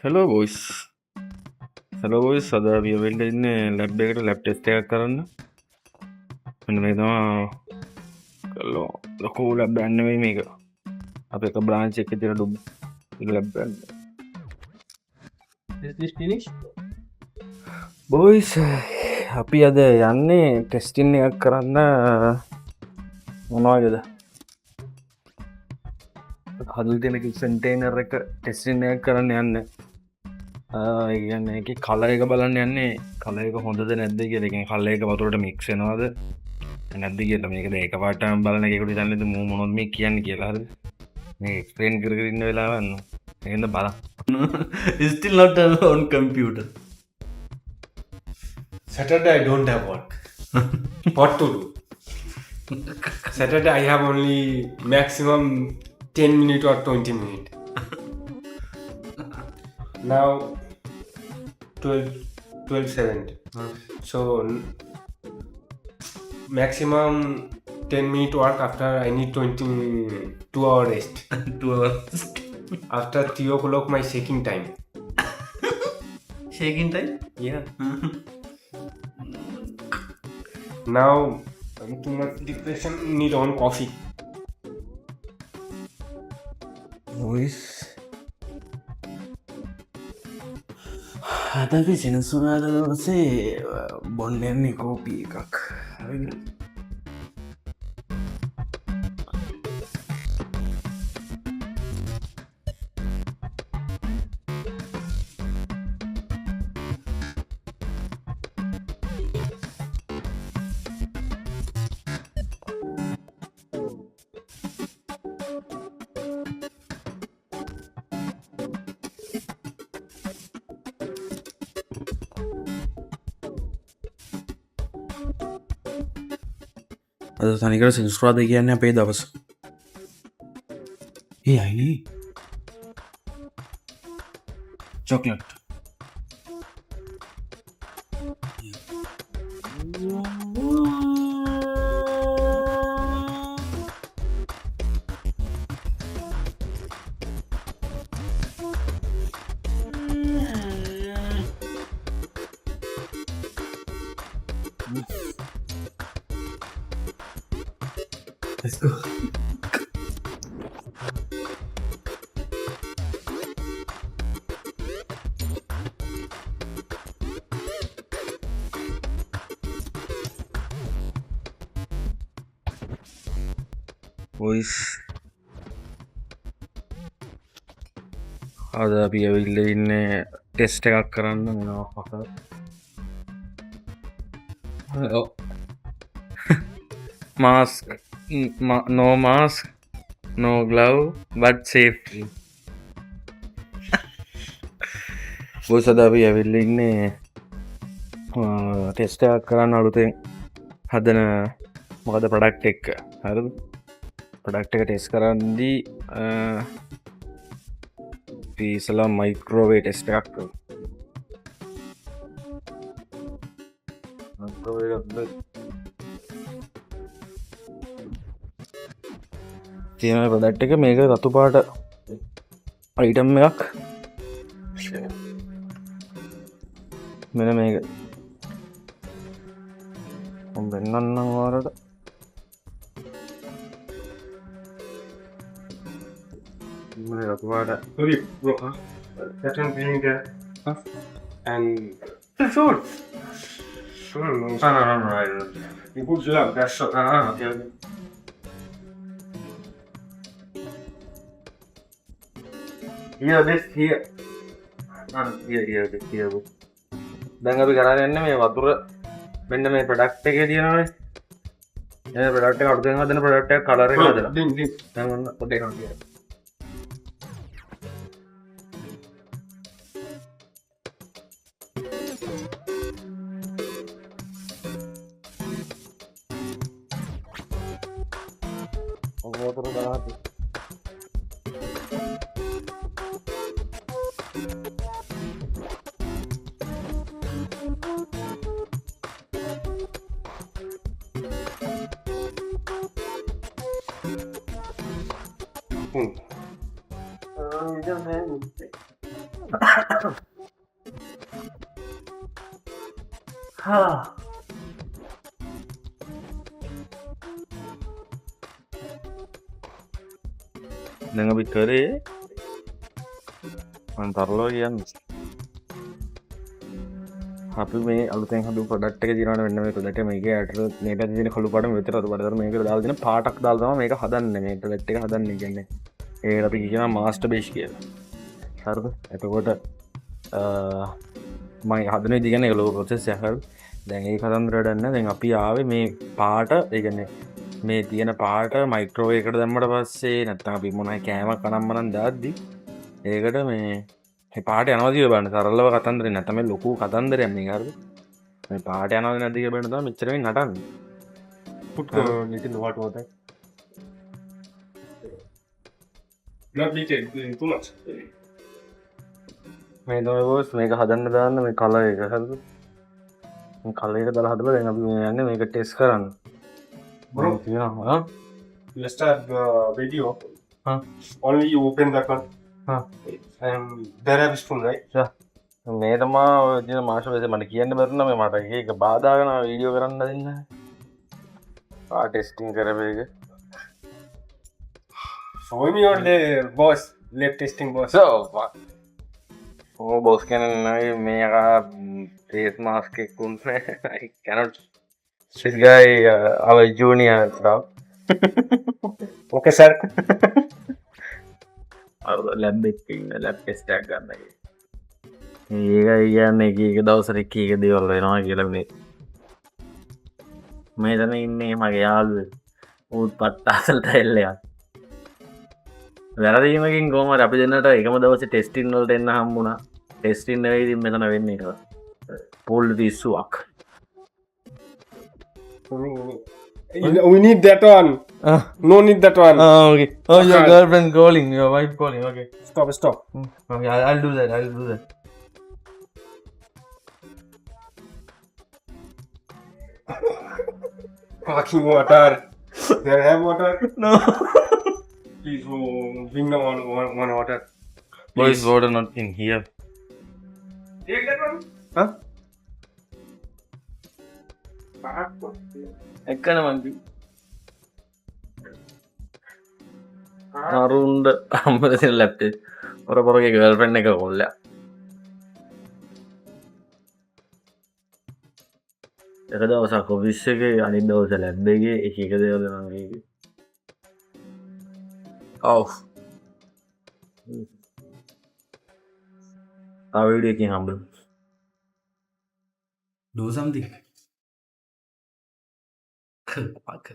Hello boys hello boys අද අපි වෙල්ලා ඉන්නේ ලැබ් එකට ලැබ් ටෙස්ට් එකක් කරන්න. මෙන්න මේ තමයි ලොකු ලැබ් එකක් නෙවෙයි මේක. අපේ එක බ්‍රාන්ච් එකේ තියෙන ඩුබ් ලැබ් එකක්. Is this finished? බොයිස් අපි අද යන්නේ ටෙස්ටින් එකක් කරන්න. මොනවගේද හදල් තියෙන කන්ටේනර් එක ටෙස්ටින් එකක් කරන්න යන්න. ඒගන්න එක කල එක බලන්න යන්නේ කල එක හොඳද නැද්ද කියලකින් කල්ල එක වතුරට මික්ෂෙනවාද නැද්ද කියල මේක ඒක පාටම බලන එකට දන්නද මොනොත් මේ කියන්න කියලාද මේ එක්ස්පලේන් කරන්න වෙලාවන්න එන්න බල Still not on computer. Saturday I don't have work. What to do? Saturday I have only maximum 10 minutes or 20 minutes. Now 12:07. So maximum 10 minute work after I need 2 hour rest. 2 hours. After 3 o'clock my shaking time. Shaking time? Yeah. Now I'm too much depression, need on coffee. Boys අදපි සෙනසුනාද දවසේ බොන්නන්නේ කෝපී එකක් අද තනිකර සිංස්ක්‍රාද කියන්න අපේ දවස ඒ අයිනේ චොක්ලට් Let's go. බොයිස් අද අපි ඇවිල්ල ඉන්න ටෙස්ට එකක් කරන්න මෙනවා පක mask no mask no glove but safety boys අද අපි ඇවිල්ල ඉන්නේ ටෙස්ට එකක් කරන්න අලුතෙන් හදන මොකද ප්‍රඩක්් එක් හර ප්‍රඩක්් එක ටෙස් කරන්දී පිසලා මයික්‍රෝවේ ටෙස්ට එකක් තියෙන ප්‍රඩක්් එක මේක රතු පාට අයිටම් එකක් මෙන මේක වෙන්නන්න වාරට රතුපාට That one being there. And sure. Sure, no. You put it up, that's so. Okay. here this here here දැන් අපි කරන්න යන්නේ මේ වතුර මෙන්න මේ ප්‍රොඩක්ට් එකේ තියෙනවානේ මේ ප්‍රොඩක්ට් එක අලුතෙන් හදන ප්‍රොඩක්ට් එක කලර් එක හදලා Ding. දැන් ඔන්න පොඩ්ඩක් කරන්න කියලා වතුර දාලා දැන් අපි කරේ මම තරලෝ කියන්නේ අපි මේ අලුතෙන් හදපු ප්‍රොඩක්ට් එක දිනවන වෙන මේ ප්‍රොඩක්ට් එක මේකේ ඇටට මේ පැත්තේ තියෙන කළු පාටම විතර අත පාට මේකට දාලා දෙන පාටක් දාලා තමයි මේක හදන්නේ මේ ප්‍රොඩක්ට් එක හදන්නේ කියන්නේ ඒකට අපි කියනවා මාස්ටර් බේස් කියලා හරිද එතකොට මම හදන විදිහ කියන්නේ ඒක ලොකු ප්‍රොසෙස් එකක් හරිද දැන් ඒක හදන්න වැඩක් නැහැ දැන් අපි ආවේ මේ පාට ඒ කියන්නේ මේ තියෙන පාට මයික්‍රෝවේව් එකට දැම්මට පස්සේ නැත්නම් අපි මොනවයි කෑමක් කනම්මනම් දාද්දි ඒකට මේ පාට යනවා කියලා බලන්න සරලව කතන්දරේ නැත්නම් මේ ලොකු කතන්දරයක් මේක හරිද මේ පාට යනවද නැද්ද කියලා බලන්න තමයි මෙච්චර වෙන්නේ නටන්නේ Put little hot water. Not little, too much. මේ තමයි බෝස් මේක හදන්න දාන්න මේ කලර් එක හරිද මේ කලර් එක දාලා හදලා දැන් අපි මේ යන්නේ මේක ටෙස්ට් කරන්න Bro, තියෙනවා let's start the video. Huh? Only you open that one. Huh? And there have spoon, right? මේ තමා ඔය දින මාෂල් වෙසේ මට කියන්න බැරුණා මේ මට ඒක බාධාගෙන වීඩියෝ කරන්න දෙන්න ටෙස්ටිං කරපේක Show me your boss, lab testing boss. ඕ බොස් කෙනයි මේ අක ෆේස් මාස්ක් එකක් උන්නේ I cannot this guy our junior bro Okay, sir. අර ලැබ් එකේ ඉන්න ලැබ් ටෙස්ට් එකක් ගන්න එක ඒක කියන්නේ එක දවසට එක දේවල් වෙනවා කියලා මේ තන ඉන්නේ මගේ යාළුවෙක් ඌත් පට්ටාසලට එල්ලයක් වැරදීමකින් කොහමද අපි දෙන්නට එකම දවසේ ටෙස්ටින් වලට එන්න හම්බුණා ටෙස්ටින් නෙවෙයි ඉතින් මෙතන වෙන්නේ ඒක පොල් දිස්සුවක් We need that one. No need that one. okay oh your girlfriend calling your wife calling okay Stop, stop. okay I'll do that Fucking water. There have water. no Please bring the one water. boys water not in here Take that one. huh එක්කන මන්ති අරුන්ඩ අම්මදසින ලැප්ටේ ඔර පොරගේ ගල්ෆ්‍රෙන්ඩ් එක කොල්ලයා එක දවසක් office එකේ අනිත් දවස lab එකේ එක දේවල් දෙනවා මේක ඔව් ආ වීඩියෝ එකකින් හම්බෙමු Do something. Fuck.